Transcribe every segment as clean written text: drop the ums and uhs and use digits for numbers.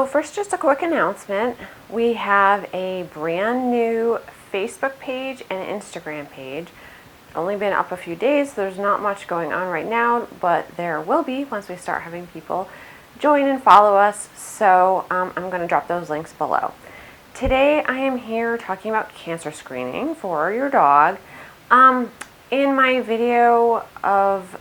first, just a quick announcement. We have a brand new Facebook page and Instagram page. Only been up a few days, so there's not much going on right now, but there will be once we start having people join and follow us. So I'm going to drop those links below. Today I am here talking about cancer screening for your dog. In my video of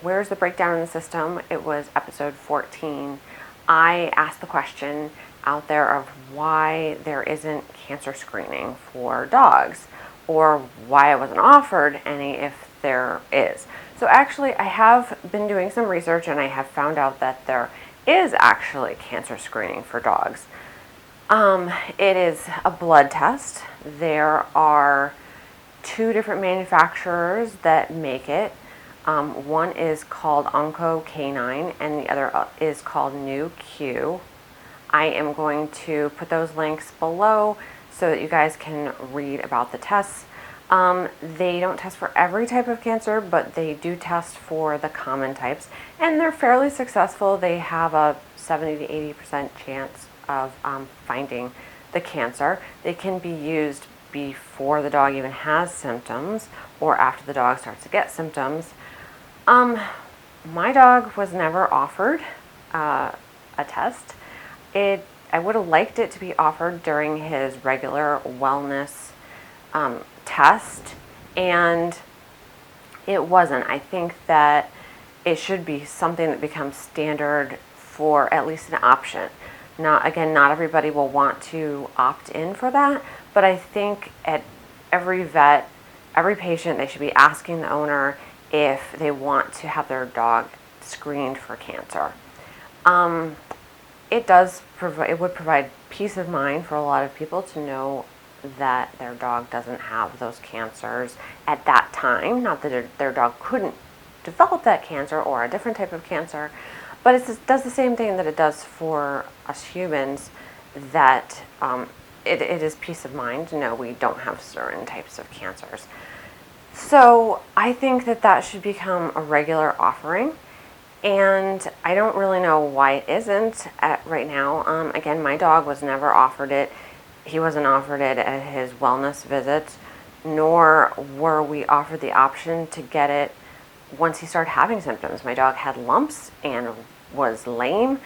Where's the Breakdown in the System, it was episode 14, I asked the question out there of why there isn't cancer screening for dogs, or why I wasn't offered any if there is. So actually I have been doing some research and I have found out that there is actually cancer screening for dogs. It is a blood test. There are two different manufacturers that make it. One is called Canine and the other is called Nu-Q. I am going to put those links below so that you guys can read about the tests. They don't test for every type of cancer, but they do test for the common types, and they're fairly successful. They have a 70 to 80% chance of finding the cancer. They can be used before the dog even has symptoms or after the dog starts to get symptoms. My dog was never offered a test. I would have liked it to be offered during his regular wellness test, and it wasn't. I think that it should be something that becomes standard for at least an option. Not everybody will want to opt in for that, but I think at every vet, every patient, they should be asking the owner if they want to have their dog screened for cancer. It would provide peace of mind for a lot of people to know that their dog doesn't have those cancers at that time. Not that their dog couldn't develop that cancer or a different type of cancer, but it does the same thing that it does for us humans, that it is peace of mind to know we don't have certain types of cancers. So I think that should become a regular offering, and I don't really know why it isn't right now. Again, my dog was never offered it. He wasn't offered it at his wellness visits, nor were we offered the option to get it once he started having symptoms. My dog had lumps and was lame,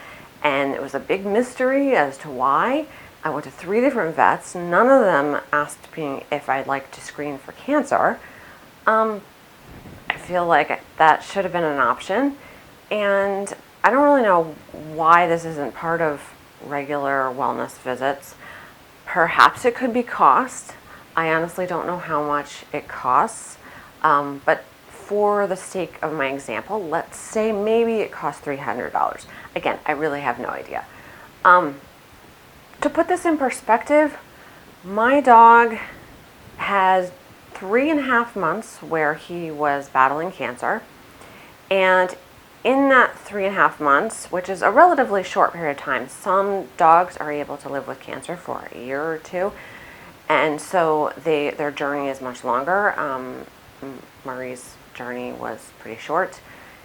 and it was a big mystery as to why. I went to 3 different vets. None of them asked me if I'd like to screen for cancer. I feel like that should have been an option, and I don't really know why this isn't part of regular wellness visits. Perhaps it could be cost. I honestly don't know how much it costs, but for the sake of my example, let's say maybe it costs $300. Again, I really have no idea. To put this in perspective, my dog has 3.5 months where he was battling cancer, and in that 3.5 months, which is a relatively short period of time, some dogs are able to live with cancer for a year or two, and so their journey is much longer. Murray's journey was pretty short.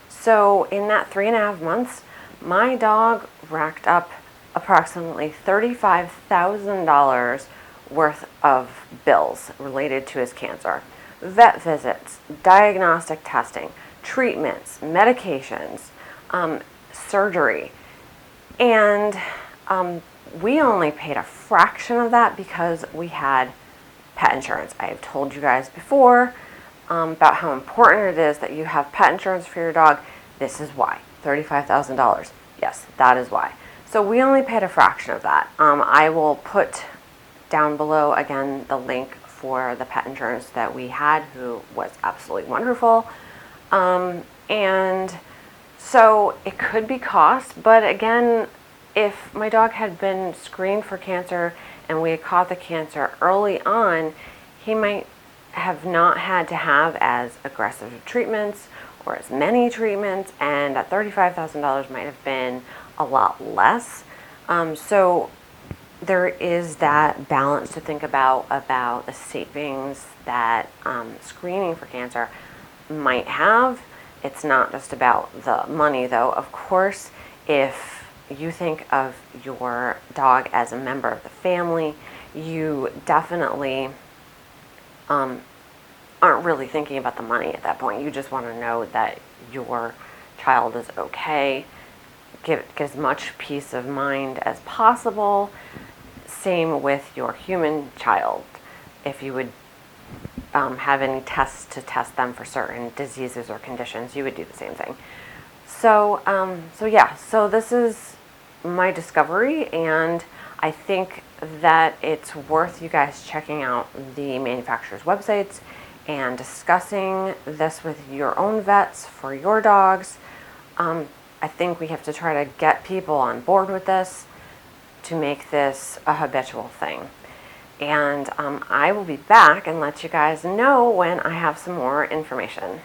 So in that 3.5 months, my dog racked up approximately $35,000 worth of bills related to his cancer. Vet visits, diagnostic testing, treatments, medications, surgery. And we only paid a fraction of that because we had pet insurance. I've told you guys before about how important it is that you have pet insurance for your dog. This is why. $35,000. Yes, that is why. So we only paid a fraction of that. I will put down below again the link for the pet insurance that we had, who was absolutely wonderful. And so it could be cost, but again, if my dog had been screened for cancer and we had caught the cancer early on, he might have not had to have as aggressive treatments or as many treatments, and that $35,000 might have been a lot less. So there is that balance to think about the savings that screening for cancer might have. It's not just about the money, though. Of course, if you think of your dog as a member of the family. You definitely aren't really thinking about the money at that point. You just want to know that your child is okay. Get as much peace of mind as possible. Same with your human child. If you would have any tests to test them for certain diseases or conditions, you would do the same thing. So this is my discovery, and I think that it's worth you guys checking out the manufacturer's websites and discussing this with your own vets for your dogs. I think we have to try to get people on board with this to make this a habitual thing. And I will be back and let you guys know when I have some more information.